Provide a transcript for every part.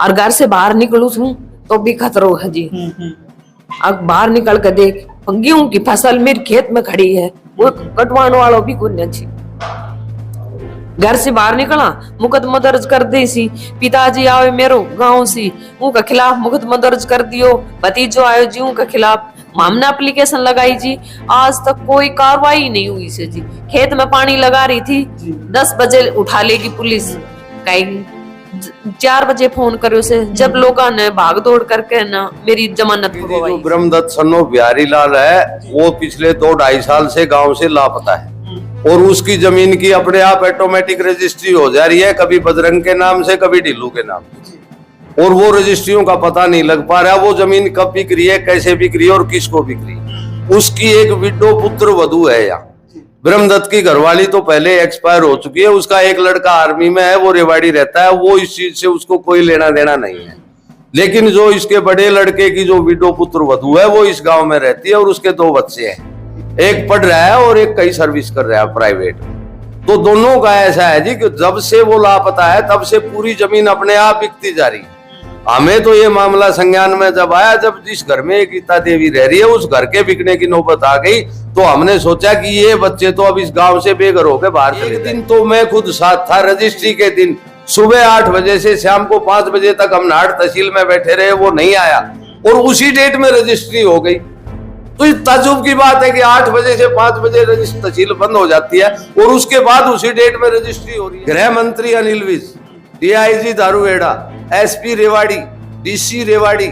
और घर से बाहर निकलू छू तो भी खतरो है जी। अब बाहर निकल के देख गेहूं की फसल मेरे खेत में खड़ी है, वो कटवाने वालों भी कोई नहीं। घर से बाहर निकला मुकदमा दर्ज कर दी सी, पिताजी आवे मेरो गांव सी उनका खिलाफ मुकदमा दर्ज कर दियो, भतीजो आयो जी उनका खिलाफ हमने एप्लीकेशन लगाई जी। आज तक कोई कार्रवाई नहीं हुई से जी। खेत में पानी लगा रही थी, 10 बजे उठा लेगी पुलिस, कहीं 4 बजे फोन करो से, जब लोगों ने भाग दौड़ करके ना मेरी जमानत जो ब्रह्मदत्त सन्नो बिहारी लाल है वो पिछले 2-2.5 साल से गांव से लापता है और उसकी जमीन की अपने आप ऑटोमेटिक रजिस्ट्री हो जा रही है, कभी बजरंग के नाम से कभी ढिल्लू के नाम से, और वो रजिस्ट्रियों का पता नहीं लग पा रहा वो जमीन कब बिक रही है, कैसे बिक रही है और किसको बिक रही है। उसकी एक विडो पुत्र वधू है यहाँ। ब्रह्मदत्त की घरवाली तो पहले एक्सपायर हो चुकी है, उसका एक लड़का आर्मी में है, वो रेवाड़ी रहता है, वो इस चीज से उसको कोई लेना देना नहीं है। लेकिन जो इसके बड़े लड़के की जो विडो पुत्र वधू है वो इस गांव में रहती है और उसके 2 बच्चे हैं, एक पढ़ रहा है और एक कई सर्विस कर रहा है प्राइवेट। तो दोनों का ऐसा है जी कि जब से वो लापता है तब से पूरी जमीन अपने आप बिकती जा रही है। हमें तो ये मामला संज्ञान में जब आया, जब जिस घर में गीता देवी रह रही है उस घर के बिकने की नौबत आ गई, तो हमने सोचा कि ये बच्चे तो अब इस गांव से बेघर होकर बाहर चले। एक दिन तो मैं खुद साथ था, रजिस्ट्री के दिन सुबह 8 बजे से शाम को 5 बजे तक हम नाहर तहसील में बैठे रहे, वो नहीं आया और उसी डेट में रजिस्ट्री हो गई। तो इस ताजुब की बात है कि 8 बजे से 5 बजे तहसील बंद हो जाती है और उसके बाद उसी डेट में रजिस्ट्री हो रही है। गृह मंत्री Anil Vij, DIG Dharuhera, SP Rewari, DC Rewari,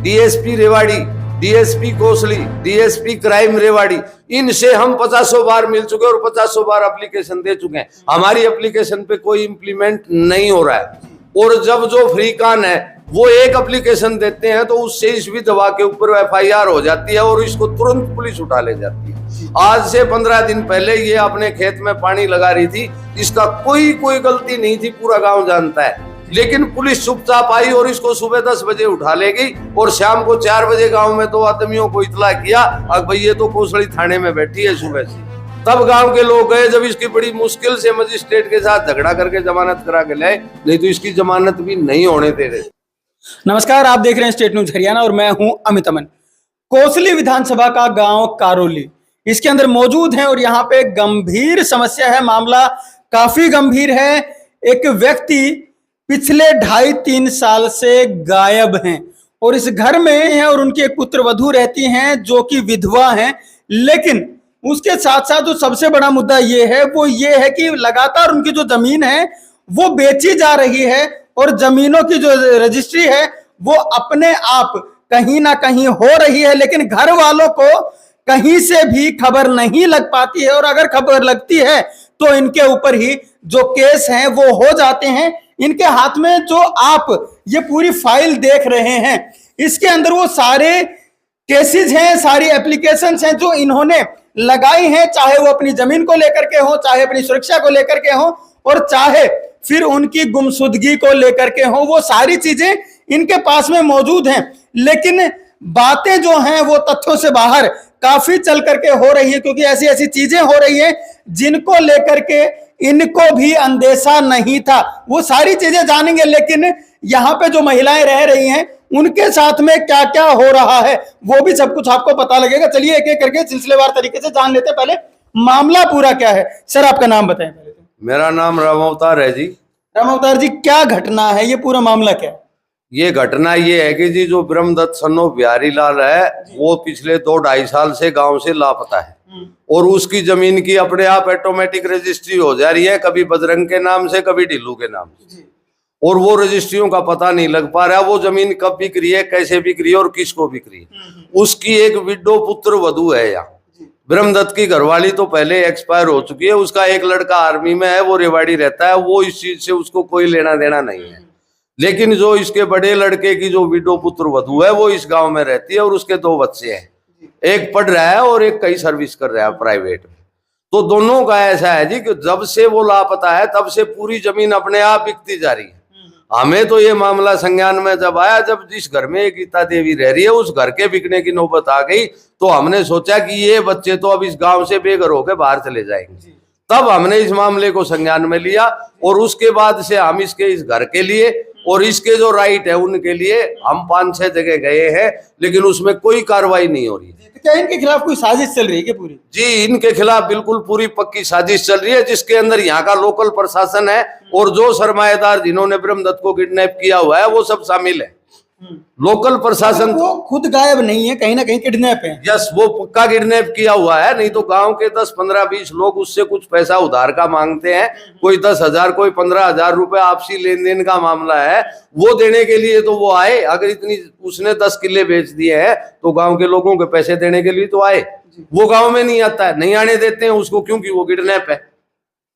DSP Rewari, DSP Kosli, DSP crime Rewari, इनसे हम 50 बार मिल चुके और 50 बार एप्लीकेशन दे चुके हैं। हमारी एप्लीकेशन पे कोई इम्प्लीमेंट नहीं हो रहा है। और जब जो फ्रीकान है वो एक एप्लीकेशन देते हैं तो उससे इस विधवा के ऊपर एफआईआर हो जाती है और इसको तुरंत पुलिस उठा ले जाती है। आज से 15 दिन पहले ये अपने खेत में पानी लगा रही थी, इसका कोई गलती नहीं थी, पूरा गांव जानता है, लेकिन पुलिस चुपचाप आई और इसको सुबह 10 बजे उठा ले गई और शाम को 4 बजे गांव में 2 आदमियों को इतला किया, अब भाई ये तो कोसली थाने में बैठी है सुबह से। तब गांव के लोग गए, जब इसकी बड़ी मुश्किल से मजिस्ट्रेट के साथ झगड़ा करके जमानत करा के लाए, नहीं तो इसकी जमानत भी नहीं होने दे रहे। नमस्कार, आप देख रहे हैं स्टेट न्यूज हरियाणा और मैं हूं अमित अमन। कोसली विधानसभा का गांव कारोली इसके अंदर मौजूद है और यहाँ पे गंभीर समस्या है, मामला काफी गंभीर है। एक व्यक्ति पिछले 2.5-3 साल से गायब हैं और इस घर में है और उनकी एक पुत्र वधू रहती हैं जो कि विधवा हैं। लेकिन उसके साथ साथ जो सबसे बड़ा मुद्दा ये है कि लगातार उनकी जो जमीन है वो बेची जा रही है और जमीनों की जो रजिस्ट्री है वो अपने आप कहीं ना कहीं हो रही है, लेकिन घर वालों को कहीं से भी खबर नहीं लग पाती है और अगर खबर लगती है तो इनके ऊपर ही जो केस हैं वो हो जाते हैं। इनके हाथ में जो आप ये पूरी फाइल देख रहे हैं इसके अंदर वो सारे केसेस हैं, सारी एप्लीकेशंस हैं जो इन्होंने लगाई हैं, चाहे वो अपनी जमीन को लेकर के हो, चाहे अपनी सुरक्षा को लेकर के हो और चाहे फिर उनकी गुमशुदगी को लेकर के हो, वो सारी चीजें इनके पास में मौजूद हैं। लेकिन बातें जो हैं वो तथ्यों से बाहर काफी चल करके हो रही है, क्योंकि ऐसी ऐसी चीजें हो रही हैं जिनको लेकर के इनको भी अंदेशा नहीं था। वो सारी चीजें जानेंगे, लेकिन यहाँ पे जो महिलाएं रह रही हैं उनके साथ में क्या क्या हो रहा है वो भी सब कुछ आपको पता लगेगा। चलिए एक एक करके सिलसिलेवार तरीके से जान लेते। पहले मामला पूरा क्या है, सर आपका नाम बताएं पहले तो। मेरा नाम राम अवतार है जी। राम अवतार जी, क्या घटना है, ये पूरा मामला क्या है? ये घटना ये है कि जी जो ब्रह्मदत्त सन्नो बिहारी लाल है वो पिछले 2-2.5 साल से गांव से लापता है और उसकी जमीन की अपने आप ऑटोमेटिक रजिस्ट्री हो जा रही है, कभी बजरंग के नाम से कभी ढिल्लू के नाम से, और वो रजिस्ट्रियों का पता नहीं लग पा रहा वो जमीन कब बिक रही है, कैसे बिक रही है और किसको बिक रही है। उसकी एक विडो पुत्र वधू है यहाँ। ब्रह्मदत्त की घरवाली तो पहले एक्सपायर हो चुकी है, उसका एक लड़का आर्मी में है, वो रेवाड़ी रहता है, वो इस चीज से उसको कोई लेना देना नहीं है। लेकिन जो इसके बड़े लड़के की जो विडो पुत्र वधू है वो इस गांव में रहती है और उसके 2 बच्चे हैं, एक पढ़ रहा है और एक कई सर्विस कर रहा है प्राइवेट। तो दोनों का ऐसा है जी कि जब से वो लापता है तब से पूरी जमीन अपने आप बिकती जा रही है। हमें तो ये मामला संज्ञान में जब आया, जब जिस घर में गीता देवी रह रही है उस घर के बिकने की नौबत आ गई, तो हमने सोचा कि ये बच्चे तो अब इस गांव से बेघर होकर बाहर चले जाएंगे। तब हमने इस मामले को संज्ञान में लिया और उसके बाद से हम इसके इस घर के लिए और इसके जो राइट है उनके लिए हम 5-6 जगह गए हैं, लेकिन उसमें कोई कार्रवाई नहीं हो रही। तो क्या इनके खिलाफ कोई साजिश चल रही है क्या पूरी? जी, इनके खिलाफ बिल्कुल पूरी पक्की साजिश चल रही है, जिसके अंदर यहाँ का लोकल प्रशासन है और जो सरमाएदार जिन्होंने ब्रह्मदत्त को किडनैप किया हुआ है वो सब शामिल है। लोकल प्रशासन वो खुद गायब नहीं है, कहीं ना कहीं किडनैप है। यस, वो पक्का किडनैप किया हुआ है, नहीं तो गांव के 10-15-20 लोग उससे कुछ पैसा उधार का मांगते हैं, कोई 10,000 कोई 15,000 रुपए आपसी लेन देन का मामला है, वो देने के लिए तो वो आए। अगर इतनी उसने 10 किले बेच दिए हैं तो गांव के लोगों के पैसे देने के लिए तो आए। वो गांव में नहीं आता है, नहीं आने देते हैं उसको, क्योंकि वो किडनैप है।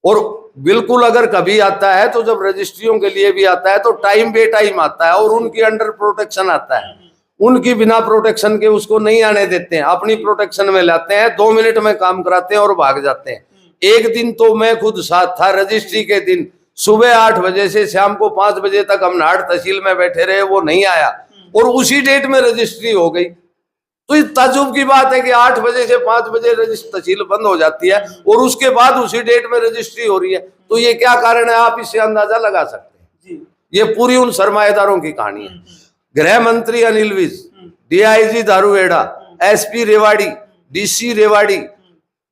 और बिल्कुल अगर कभी आता है तो जब रजिस्ट्रियों के लिए भी आता है तो टाइम बे टाइम आता है और उनकी अंडर प्रोटेक्शन आता है। उनकी बिना प्रोटेक्शन के उसको नहीं आने देते हैं, अपनी प्रोटेक्शन में लाते हैं, 2 मिनट में काम कराते हैं और भाग जाते हैं। एक दिन तो मैं खुद साथ था, रजिस्ट्री के दिन सुबह 8 बजे से शाम को 5 बजे तक हम नाड़ तहसील में बैठे रहे, वो नहीं आया और उसी डेट में रजिस्ट्री हो गई। तो इस ताज्जुब की बात है कि 8 बजे से 5 बजे तहसील बंद हो जाती है और उसके बाद उसी डेट में रजिस्ट्री हो रही है। तो ये क्या कारण है, आप इससे अंदाजा लगा सकते हैं। ये पूरी उन सरमाएदारों की कहानी है। गृह मंत्री Anil Vij, DIG Dharuhera, SP Rewari, DC Rewari,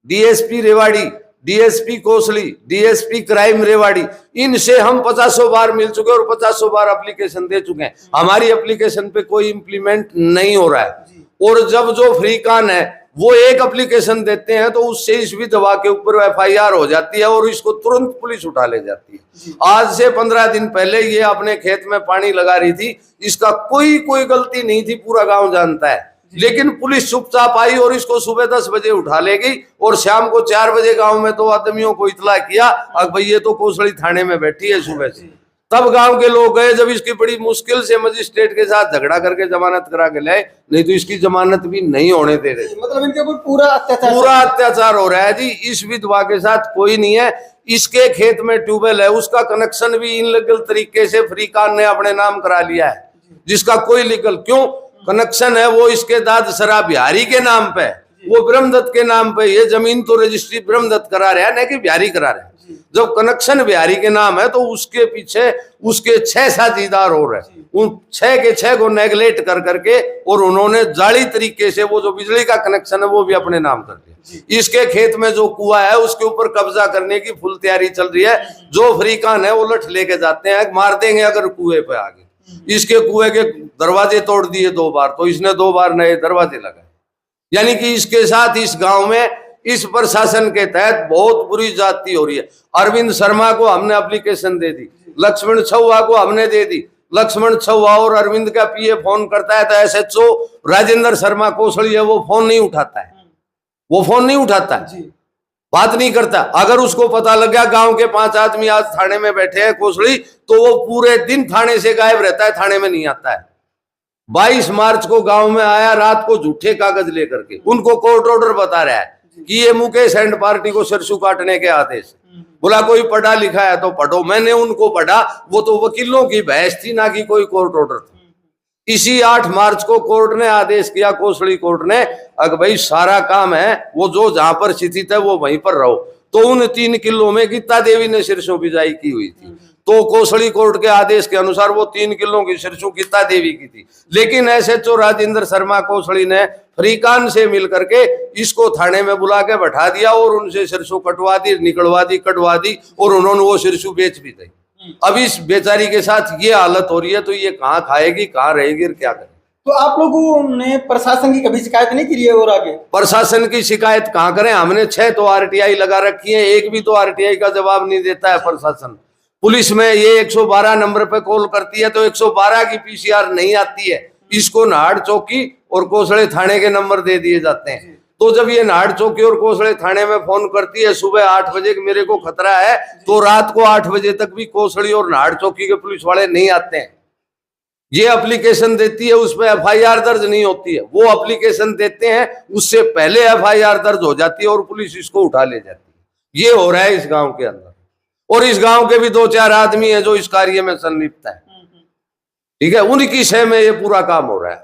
DSP Rewari, DSP Kosli, DSP crime Rewari, इनसे हम 50 बार मिल चुके और 50 बार एप्लीकेशन दे चुके हैं। हमारी एप्लीकेशन पे कोई इम्प्लीमेंट नहीं हो रहा है। और जब जो फ्रीकान है वो एक एप्लीकेशन देते हैं तो उससे इस विधवा के ऊपर एफआईआर हो जाती है और इसको तुरंत पुलिस उठा ले जाती है। आज से 15 दिन पहले ये अपने खेत में पानी लगा रही थी, इसका कोई गलती नहीं थी, पूरा गांव जानता है, लेकिन पुलिस चुपचाप आई और इसको सुबह 10 बजे उठा ले गई और शाम को 4 बजे गांव में 2 आदमियों को इतला किया, अब भाई ये तो कोसली थाने में बैठी है सुबह से। तब गांव के लोग गए, जब इसकी बड़ी मुश्किल से मजिस्ट्रेट के साथ झगड़ा करके जमानत करा के लाए, नहीं तो इसकी जमानत भी नहीं होने दे रहे। मतलब इनके ऊपर पूरा अत्याचार हो रहा है जी। इस विधवा के साथ कोई नहीं है, इसके खेत में ट्यूबवेल है, उसका कनेक्शन भी इनलीगल तरीके से फ्रीकान ने अपने नाम करा लिया है, जिसका कोई लीगल क्यों कनेक्शन है, वो इसके दाद सरा बिहारी के नाम पे, वो ब्रह्मदत्त के नाम पे। ये जमीन तो रजिस्ट्री ब्रह्मदत्त करा रहा है, न कि बिहारी करा रहा है। जब कनेक्शन बिहारी के नाम है तो उसके पीछे उसके 6 साझीदार हो रहे हैं, उन 6 के 6 को नेगलेक्ट कर करके और उन्होंने जाली तरीके से वो जो बिजली का कनेक्शन है वो भी अपने नाम कर दिया। इसके खेत में जो कुआं है उसके ऊपर कब्जा करने की फुल तैयारी चल रही है। जो फ्रीकान है वो लठ लेके जाते हैं, मार देंगे अगर कुएं पे आगे। इसके कुएं के दरवाजे तोड़ दिए 2 बार, तो इसने 2 बार नए दरवाजे लगाए। यानी कि इसके साथ इस गांव में इस प्रशासन के तहत बहुत बुरी जाती हो रही है। अरविंद शर्मा को हमने एप्लीकेशन दे दी, लक्ष्मण छुआ को हमने दे दी। लक्ष्मण छुआ और अरविंद का पीए फोन करता है तो एसएचओ राजेंद्र शर्मा कोसली है, वो फोन नहीं उठाता है, वो फोन नहीं उठाता है, बात नहीं करता। अगर उसको पता लग गया गांव के 5 आदमी आज थाने में बैठे हैं कोसली, तो वो पूरे दिन थाने से गायब रहता है, थाने में नहीं आता है। 22 मार्च को गांव में आया, रात को झूठे कागज लेकर के उनको कोर्ट ऑर्डर बता रहा है कि ये मुकेश एंड पार्टी को सरसों काटने के आदेश। बोला कोई पढ़ा लिखा है तो पढ़ो। मैंने उनको पढ़ा, वो तो वकीलों की बहस थी, ना कि कोई कोर्ट ऑर्डर था। इसी 8 मार्च को कोर्ट ने आदेश किया, कोसली कोर्ट ने, अगर भाई सारा काम है वो जो जहां पर स्थित है वो वहीं पर रहो। तो उन 3 किलों में गीता देवी ने सिरसों बिजाई की हुई थी, तो कोसली कोर्ट के आदेश के अनुसार वो 3 किलों की सिरसों गीता देवी की थी। लेकिन एसएचओ राजेंद्र शर्मा कोसली ने फ्रीकान से मिल करके इसको थाने में बुला के बैठा दिया और उनसे सिरसों कटवा दी, निकलवा दी, कटवा दी और उन्होंने वो सिरसों बेच भी दी। अब इस बेचारी के साथ ये हालत हो रही है, तो ये कहाँ खाएगी, कहाँ रहेगी, क्या करेगी। तो आप लोगों ने प्रशासन की कभी शिकायत नहीं की है? और आगे प्रशासन की शिकायत कहाँ करें, हमने 6 तो आरटीआई लगा रखी है, एक भी तो आरटीआई का जवाब नहीं देता है प्रशासन। पुलिस में ये 112 नंबर पे कॉल करती है तो 112 की पीसीआर नहीं आती है, इसको नाहड़ चौकी और कोसले थाने के नंबर दे दिए जाते हैं। तो जब ये नाहड़ चौकी और कोसले थाने में फोन करती है सुबह 8 बजे कि मेरे को खतरा है, तो रात को 8 बजे तक भी कोसली और नाहड़ चौकी के पुलिस वाले नहीं आते हैं। ये एप्लीकेशन देती है, उस पर एफआईआर दर्ज नहीं होती है, वो एप्लीकेशन देते हैं उससे पहले एफआईआर दर्ज हो जाती है और पुलिस इसको उठा ले जाती है। ये हो रहा है इस गांव के अंदर, और इस गांव के भी 2-4 आदमी हैं जो इस कार्य में संलिप्त है। ठीक है, उनकी शय में ये पूरा काम हो रहा है।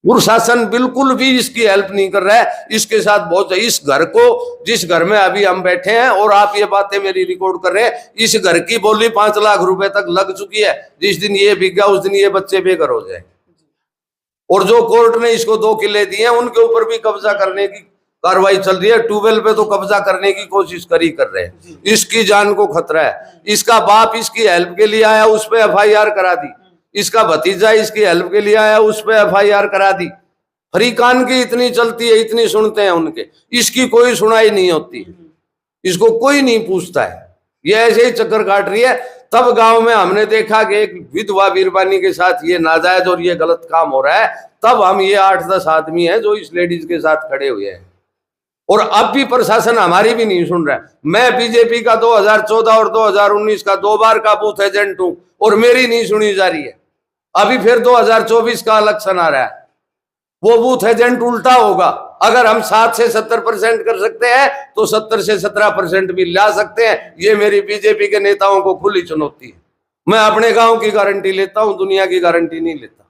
प्रशासन बिल्कुल भी इसकी हेल्प नहीं कर रहा है। इसके साथ बहुत, इस घर को, जिस घर में अभी हम बैठे हैं और आप ये बातें मेरी रिकॉर्ड कर रहे हैं, इस घर की बोली 5 लाख रुपए तक लग चुकी है। जिस दिन ये बिक गया उस दिन ये बच्चे बेघर हो जाए। और जो कोर्ट ने इसको 2 किले दिए हैं उनके ऊपर भी कब्जा करने की कार्रवाई चल रही है। ट्यूबवेल पे तो कब्जा करने की कोशिश कर रहे हैं। इसकी जान को खतरा है। इसका बाप इसकी हेल्प के लिए आया, उस पर FIR करा दी। इसका भतीजा इसकी हेल्प के लिए आया, उस पर FIR करा दी। फरीकान की इतनी चलती है, इतनी सुनते हैं उनके, इसकी कोई सुनाई नहीं होती, इसको कोई नहीं पूछता है। ये ऐसे ही चक्कर काट रही है। तब गांव में हमने देखा कि एक विधवा बीरबानी के साथ ये नाजायज और ये गलत काम हो रहा है। तब हम ये 8-10 आदमी हैं जो इस लेडीज के साथ खड़े हुए हैं। और अब भी प्रशासन हमारी भी नहीं सुन रहा है। मैं बीजेपी का 2014 और 2019 का 2 बार का बूथ एजेंट हूं और मेरी नहीं सुनी जा रही है। अभी फिर 2024 का इलेक्शन आ रहा है, वो बूथ एजेंट उल्टा होगा। अगर हम 7 से 70% कर सकते हैं तो 70 से 17% भी ला सकते हैं। ये मेरी बीजेपी के नेताओं को खुली चुनौती है। मैं अपने गांव की गारंटी लेता हूं, दुनिया की गारंटी नहीं लेता।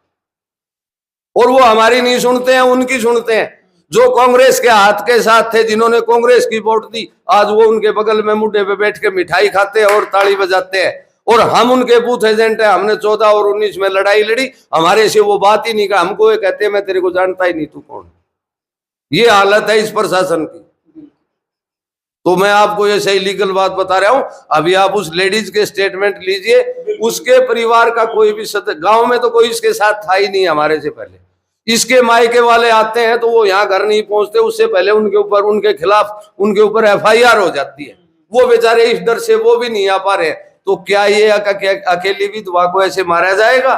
और वो हमारी नहीं सुनते हैं, उनकी सुनते हैं। जो कांग्रेस के हाथ के साथ थे, जिन्होंने कांग्रेस की वोट दी, आज वो उनके बगल में मुड्डे पे बैठ के मिठाई खाते हैं और ताली बजाते हैं। और हम उनके बूथ एजेंट है। हमने 14 और 19 में लड़ाई लड़ी, हमारे से वो बात ही नहीं कर। हमको ये कहते हैं मैं तेरे को जानता ही नहीं, तू कौन। ये हालत है इस प्रशासन की। तो मैं आपको ये सही लीगल बात बता रहा हूं। अभी आप उस लेडीज के स्टेटमेंट लीजिए, उसके परिवार का कोई भी गांव में तो कोई इसके साथ था ही नहीं हमारे से पहले। इसके मायके वाले आते हैं तो वो यहाँ घर नहीं पहुंचते, उससे पहले उनके ऊपर, उनके खिलाफ, उनके ऊपर FIR हो जाती है। वो बेचारे इस डर से वो भी नहीं आ पा रहे हैं। तो क्या ये अकेली विधवा को ऐसे मारा जाएगा?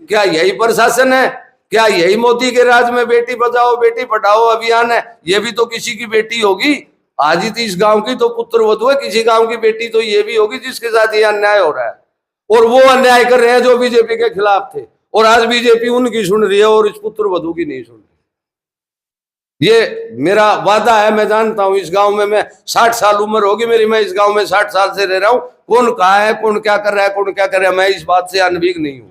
क्या यही प्रशासन है? क्या यही मोदी के राज में बेटी बचाओ बेटी पढ़ाओ अभियान है? ये भी तो किसी की बेटी होगी। आज ही इस गांव की तो पुत्र वधू है, किसी गांव की बेटी तो ये भी होगी जिसके साथ ये अन्याय हो रहा है। और वो अन्याय कर रहे हैं जो बीजेपी के खिलाफ थे, और आज बीजेपी उनकी सुन रही है और इस पुत्र वधू की नहीं सुन रही। ये मेरा वादा है। मैं जानता हूं इस गांव में, मैं 60 साल उम्र होगी मेरी, मैं इस गांव में 60 साल से रह रहा हूं। कौन कहाँ है, कौन क्या कर रहा है, कौन क्या कर रहा है, मैं इस बात से अनभिज्ञ नहीं हूं।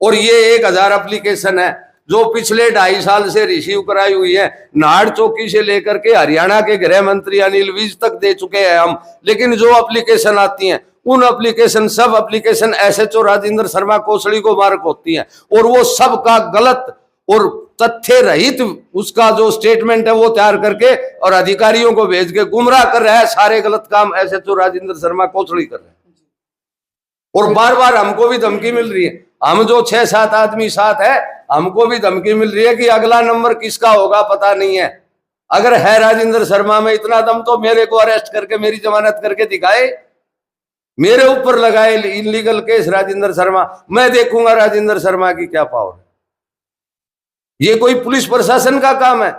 और ये 1000 एप्लीकेशन है जो पिछले 2.5 साल से रिसीव कराई हुई है। नाहड़ चौकी से लेकर के हरियाणा के गृह मंत्री अनिल विज तक दे चुके हैं हम। लेकिन जो एप्लीकेशन आती हैं, उन एप्लीकेशन, सब एप्लीकेशन SHO राजेंद्र शर्मा कोसली को मार्क होती हैं। और वो सब का गलत और तथ्य रहित उसका जो स्टेटमेंट है वो तैयार करके और अधिकारियों को भेज के गुमराह कर रहा है। सारे गलत काम SHO राजेंद्र शर्मा कोसली कर रहे हैं। और बार बार हमको भी धमकी मिल रही है। हम जो 6-7 आदमी साथ है, हमको भी धमकी मिल रही है कि अगला नंबर किसका होगा पता नहीं है। अगर है राजेंद्र शर्मा में इतना दम तो मेरे को अरेस्ट करके मेरी जमानत करके दिखाए, मेरे ऊपर लगाए इलीगल केस राजेंद्र शर्मा। मैं देखूंगा राजेंद्र शर्मा की क्या पावर है। ये कोई पुलिस प्रशासन का काम है?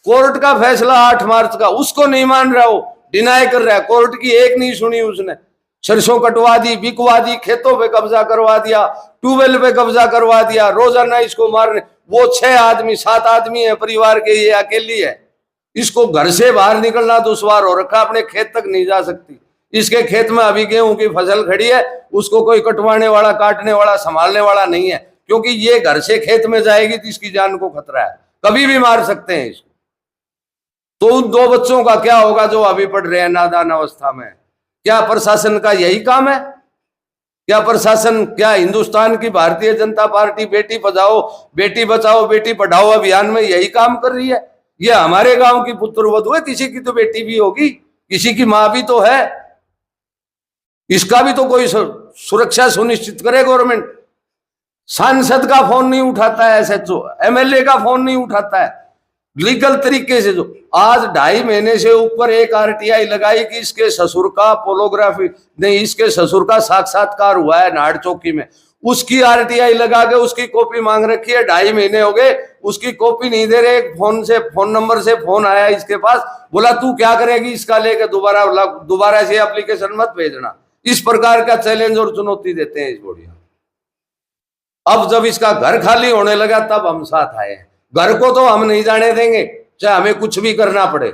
कोर्ट का फैसला 8 मार्च का, उसको नहीं मान रहा, हो डिनाई कर रहा है। कोर्ट की एक नहीं सुनी उसने। सरसों कटवा दी, बिकवा दी, खेतों पे कब्जा करवा दिया, ट्यूबवेल पे कब्जा करवा दिया, रोजाना इसको मारने। वो 6 आदमी 7 आदमी है परिवार के, ये अकेली है। इसको घर से बाहर निकलना दुश्वार हो रखा, अपने खेत तक नहीं जा सकती। इसके खेत में अभी गेहूं की फसल खड़ी है, उसको कोई कटवाने वाला, काटने वाला, संभालने वाला नहीं है। क्योंकि ये घर से खेत में जाएगी तो इसकी जान को खतरा है, कभी भी मार सकते हैं इसको। तो उन 2 बच्चों का क्या होगा जो अभी पढ़ रहे हैं नादान अवस्था में? क्या प्रशासन का यही काम है? क्या प्रशासन, क्या हिंदुस्तान की भारतीय जनता पार्टी बेटी बचाओ बेटी पढ़ाओ अभियान में यही काम कर रही है? ये हमारे गांव की पुत्र वधू है, किसी की तो बेटी भी होगी, किसी की मां भी तो है। इसका भी तो कोई सुरक्षा सुनिश्चित करे गवर्नमेंट। सांसद का फोन नहीं उठाता है SHO, MLA का फोन नहीं उठाता है लीगल तरीके से। जो आज 2.5 महीने से ऊपर एक RTI लगाई कि इसके ससुर का पोलोग्राफी नहीं, इसके ससुर का साक्षात्कार हुआ है नाहड़ चौकी में, उसकी RTI लगा के उसकी कॉपी मांग रखी है। 2.5 महीने हो गए, उसकी कॉपी नहीं दे रहे। फोन नंबर से फोन आया इसके पास, बोला तू क्या करेगी इसका लेके, दोबारा से एप्लीकेशन मत भेजना। इस प्रकार का चैलेंज और चुनौती देते हैं इस बोर्ड। अब जब इसका घर खाली होने लगा तब हम साथ आए। घर को तो हम नहीं जाने देंगे, चाहे हमें कुछ भी करना पड़े,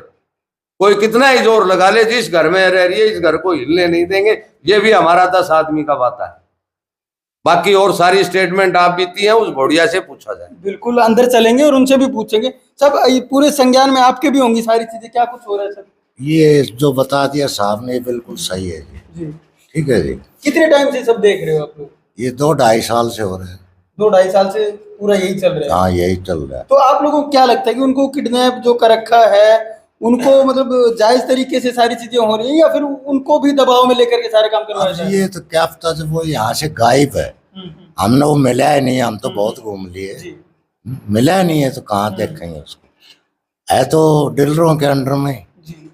कोई कितना ही जोर लगा ले। जिस घर में रह रही है इस घर को हिलने नहीं देंगे। ये भी हमारा 10 आदमी का वादा है। बाकी और सारी स्टेटमेंट आप बीती हैं उस भोड़िया से पूछा जाए। बिल्कुल अंदर चलेंगे और उनसे भी पूछेंगे। सब ये पूरे संज्ञान में आपके भी होंगी सारी चीजें, क्या कुछ हो रहा है सर? ये जो बता दिया साहब ने बिल्कुल सही है जी। जी। ठीक है जी। कितने टाइम से सब देख रहे हो आप लोग? ये 2-2.5 साल से हो रहे हैं। 2-2.5 साल से पूरा यही चल रहा है। हाँ यही चल रहा है। तो आप लोगों को क्या लगता है कि उनको किडनैप जो कर रखा है, उनको मतलब जायज तरीके से सारी चीजें हो रही है या फिर उनको भी दबाव में लेकर के सारे काम करवाया अब जा रहा है? ये तो क्या पता जब वो यहाँ से गायब है, हमने वो मिला ही नहीं। हम तो बहुत घूम लिए, जी। मिला ही नहीं है तो कहाँ देखेंगे उसको। है तो डीलरों के अंडर में। जी।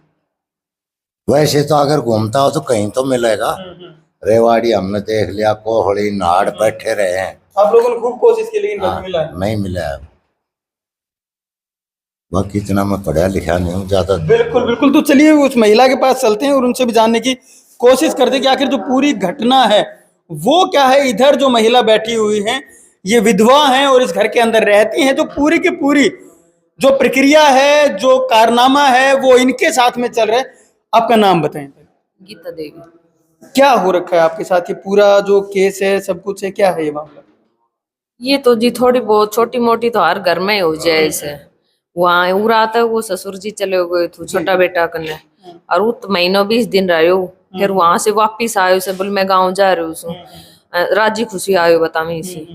वैसे तो अगर घूमता हो तो कहीं तो मिलेगा। रेवाड़ी हमने देख लिया, कोहड़ी, नाड़ बैठे रहे हैं। आप लोगों ने खूब कोशिश की लेकिन हाँ, कभी मिला है? नहीं मिला है। बाकी इतना मैं पढ़ा लिखा नहीं हूँ ज्यादा। बिल्कुल बिल्कुल। तो चलिए उस महिला के पास चलते हैं और उनसे भी जानने की कोशिश करते हैं कि आखिर जो पूरी घटना है वो क्या है। इधर जो महिला बैठी हुई है ये विधवा हैं और इस घर के अंदर रहती हैं, तो पूरी की पूरी जो प्रक्रिया है, जो कारनामा है वो इनके साथ में चल रहा है। आपका नाम बताएं। गीता देवी। क्या हो रखा है आपके साथ? ये पूरा जो केस है, सब कुछ है, क्या है ये मामला? ये तो जी थोड़ी बहुत छोटी मोटी तो हर घर में ही हो जाए ऐसे। वहाँ उरा आता है वो ससुर जी चले गए थे छोटा बेटा कने, और वो तो महीनों 20 दिन रहे हो। फिर वहां से वापिस आयो से बोल मैं गाँव जा रही हूँ, राजी खुशी आयो बतामी से।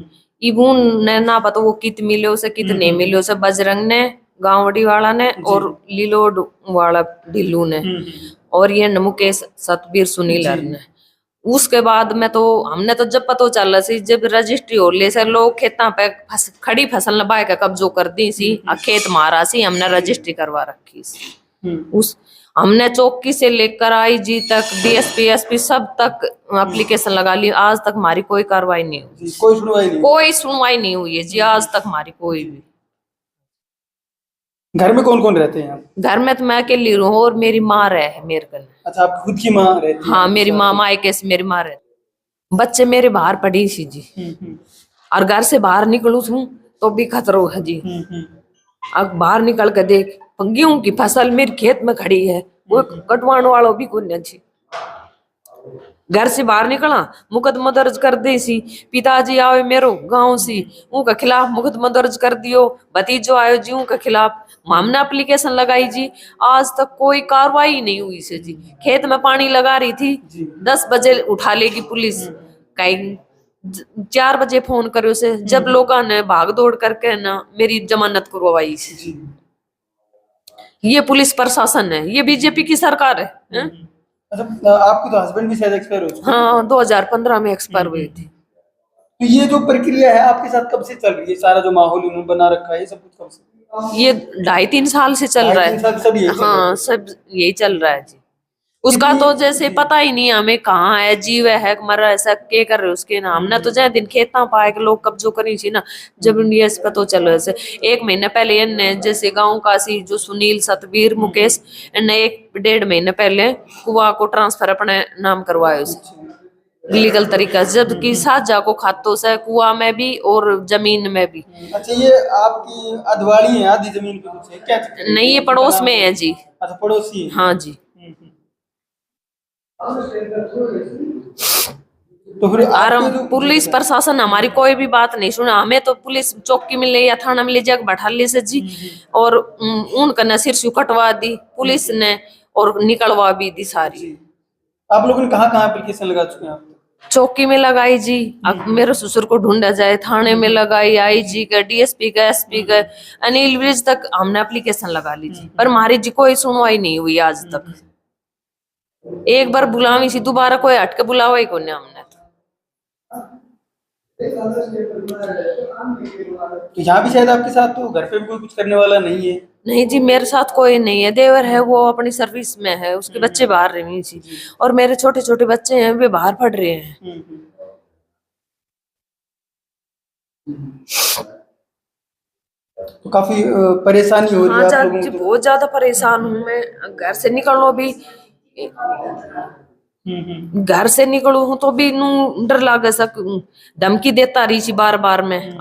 इबून ने ना पता वो कित मिले से कित नहीं मिले से, बजरंग ने, गांवड़ी वाला ने और लीलोड वाला ढिल्लू ने, और ये मुकेश सतबीर सुनील ने। उसके बाद में तो हमने तो जब पता चला सी जब रजिस्ट्री हो ले से लोग खेता पे खड़ी फसल लबाए का कब्जो कर दी सी, खेत मारा सी, हमने रजिस्ट्री करवा रखी सी। उस हमने चौकी से लेकर आई जी तक, डीएसपी एसपी सब तक एप्लीकेशन लगा ली। आज तक हमारी कोई कार्रवाई नहीं हुई, कोई सुनवाई नहीं? कोई सुनवाई नहीं हुई है जी आज तक हमारी कोई भी। घर में कौन कौन रहते हैं आप? घर में तो मैं अकेली हूँ और मेरी माँ रहे मेरे कल। अच्छा, आप खुद की माँ रहती है? हाँ मेरी माँ मायके से मेरी माँ रहती। बच्चे मेरे बाहर पड़ी सी जी, और घर से बाहर निकलू हूँ तो भी खतरो है जी। अब बाहर निकल के देख गेहूं की फसल मेरे खेत में खड़ी है, वो कटवाने वालों भी कोई नहीं। घर से बाहर निकला मुकदमा दर्ज कर दी सी। पिताजी आए मेरो गांव से, उनके खिलाफ मुकदमा दर्ज कर दियो। भतीजो आयो जी उनके खिलाफ हमने एप्लीकेशन लगाई जी। आज तक कोई कार्रवाई नहीं हुई से जी। खेत में पानी लगा रही थी, 10 बजे उठा लेगी पुलिस, कहीं 4 बजे फोन करो से, जब लोगों ने भाग दौड़ करके ना मेरी जमानत करवाई से। ये पुलिस प्रशासन है, ये बीजेपी की सरकार है। अच्छा, आपके तो हस्बैंड भी शायद एक्सपायर हो चुके हैं? हाँ 2015 में एक्सपायर हुए थे। तो ये जो प्रक्रिया है आपके साथ कब से चल रही है? सारा जो माहौल उन्होंने बना रखा है ये सब कुछ कब से? ये 2.5-3 साल से चल रहा है। 2.5-3 साल सब यही चल रहा है? हाँ सब यही चल रहा है जी। उसका तो जैसे पता ही नहीं हमें कहाँ है, जीव है मरा ऐसा के कर रहे उसके ना। हमने तो जय दिन खेता पाए के लोग कब्जो करी थी ना, जब ये पता चलो ऐसे 1 महीने पहले इनने जैसे गाँव का सी जो सुनील सतबीर मुकेश इनने 1-1.5 महीने पहले कुआ को ट्रांसफर अपने नाम करवाया उसे लीगल तरीका, जबकि साझा को खातों से कुआ में भी और जमीन में भी। अच्छा, ये आपकी अधवाड़ी है, आधी जमीन पे कुछ है क्या? नहीं ये पड़ोस में है जी। अच्छा, पड़ोसी है। हाँ जी। तो फिर और पुलिस प्रशासन हमारी कोई भी बात नहीं सुना। हमें तो पुलिस चौकी में ले या थाना में ले जाकर बैठा ले से जी, और उनका न सिर से कटवा दी पुलिस ने और निकलवा भी दी सारी। आप लोगों ने कहाँ एप्लीकेशन लगा चुके हैं आप? चौकी में लगाई जी, अब मेरे ससुर को ढूंढा जाए, थाने में लगाई, आईजी का, डीएसपी का, एसपी का, अनिल विज तक हमने एप्लीकेशन लगा ली जी, पर हमारी जी कोई सुनवाई नहीं हुई आज तक। एक बार बुलावी सी, दोबारा कोई हटके बुलावा ही कोने हमने। तो यहाँ भी शायद आपके साथ तो घर पे भी कोई कुछ करने वाला नहीं है? नहीं जी मेरे साथ कोई नहीं है। देवर है वो अपनी सर्विस में है, उसके बच्चे बाहर रही थी, और मेरे छोटे छोटे बच्चे हैं वे बाहर पढ़ रहे हैं। तो काफी परेशानी हो रही है आप लोगों को? बहुत ज्यादा परेशान हूँ मैं। घर से निकलो भी, घर से निकलू तो भी नू डर लागे सक, धमकी देता रही सी बार बार में।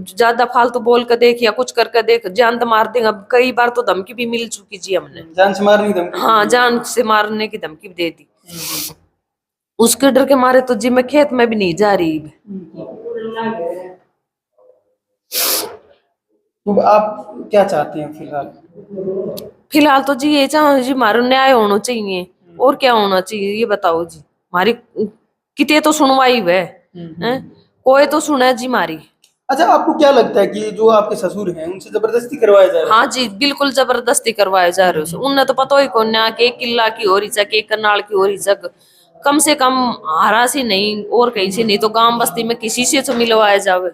ज्यादा फालतू बोल कर देख या कुछ करके देख जान तो मार देंगे। अब कई बार तो धमकी भी मिल चुकी जी हमने, जान से मारने की धमकी? हाँ जान से मारने की धमकी भी दे दी। उसके डर के मारे तो जी मैं खेत में भी नहीं जा रही। तो आप क्या चाहते हैं फिलहाल? फिलहाल तो जी ये चाहो जी, मारो न्याय होना चाहिए, और क्या होना चाहिए ये बताओ जी। हमारी कितने तो सुनवाई वे हैं, कोई तो सुने जी मारी। अच्छा, आपको क्या लगता है कि जो आपके ससुर हैं उनसे जबरदस्ती करवाया जा रहा है? हाँ जी, बिल्कुल जबरदस्ती करवाए जा रहे हो। उन्हें तो पता ही कौन ना कि एक किला की हो रही जग, एक करनाल की हो रही जग, कम से कम हारा से नहीं और कहीं से नहीं तो गांव बस्ती में किसी से तो मिलवाया जावे।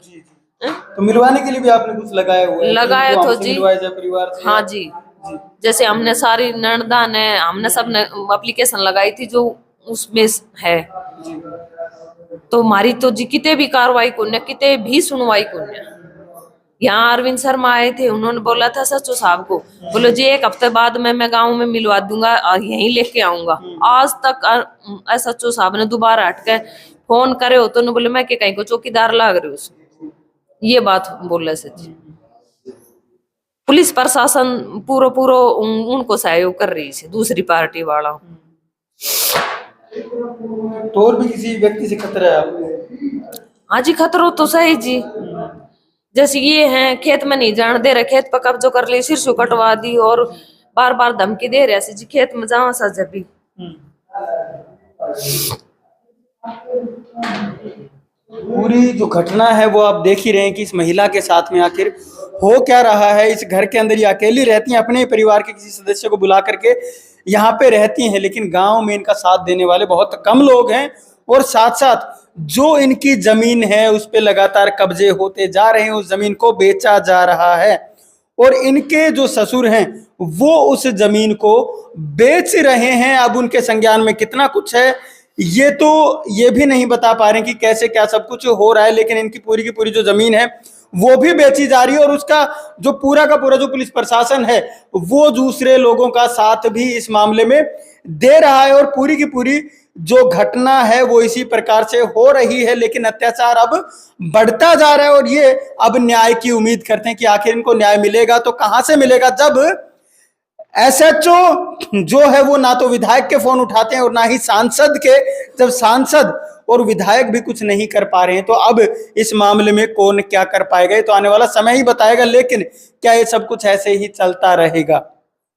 हैं? तो मिलवाने के लिए भी आपने कुछ लगाया हुआ है कि लगाए उनको तो हमसे जी। मिलवाया जाए परिवार से? हाँ जी, जैसे हमने सारी नर्मदा ने हमने सब ने एप्लीकेशन लगाई थी जो उसमें है, तो हमारी तो जी किते भी कार्रवाई को न किते भी सुनवाई को न। यहाँ अरविंद शर्मा आए थे, उन्होंने बोला था सचिव साहब को, बोलो जी 1 हफ्ते बाद मैं गांव में मिलवा दूंगा और यहीं लेके आऊंगा। आज तक सचिव साहब ने दोबारा हटके फोन करे हो तो बोले मैं कहीं को चौकीदार लाग रही हूँ, ये बात बोले सच। पुलिस प्रशासन पूरा पूरा उनको सहयोग कर रही है, दूसरी पार्टी वाला। तो और भी किसी व्यक्ति से खतरा है आपको? हाँ जी, खतरो तो सही जी। जैसे ये हैं खेत में नहीं जाने दे रहे, खेत पर कब्जा कर ले, सिरसू कटवा दी और बार बार धमकी दे रहे जी खेत में जाओ सा जब भी। पूरी जो घटना है वो आप देख ही रहे हैं कि इस महिला के साथ में आखिर हो क्या रहा है। इस घर के अंदर ये अकेली रहती हैं, अपने परिवार के किसी सदस्य को बुला करके यहाँ पे रहती हैं, लेकिन गांव में इनका साथ देने वाले बहुत कम लोग हैं। और साथ साथ जो इनकी जमीन है उस पे लगातार कब्जे होते जा रहे हैं, उस जमीन को बेचा जा रहा है और इनके जो ससुर हैं वो उस जमीन को बेच रहे हैं। अब उनके संज्ञान में कितना कुछ है ये भी नहीं बता पा रहे हैं कि कैसे क्या सब कुछ हो रहा है, लेकिन इनकी पूरी की पूरी जो जमीन है वो भी बेची जा रही है और उसका जो पूरा का पूरा जो पुलिस प्रशासन है वो दूसरे लोगों का साथ भी इस मामले में दे रहा है। और पूरी की पूरी जो घटना है वो इसी प्रकार से हो रही है, लेकिन अत्याचार अब बढ़ता जा रहा है और ये अब न्याय की उम्मीद करते हैं कि आखिर इनको न्याय मिलेगा। तो कहां से मिलेगा जब एसएचओ जो है वो ना तो विधायक के फोन उठाते हैं और ना ही सांसद के। जब सांसद और विधायक भी कुछ नहीं कर पा रहे हैं तो अब इस मामले में कौन क्या कर पाएगा ये तो आने वाला समय ही बताएगा। लेकिन क्या ये सब कुछ ऐसे ही चलता रहेगा,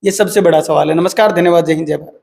ये सबसे बड़ा सवाल है। नमस्कार, धन्यवाद, जय हिंद, जय भारत।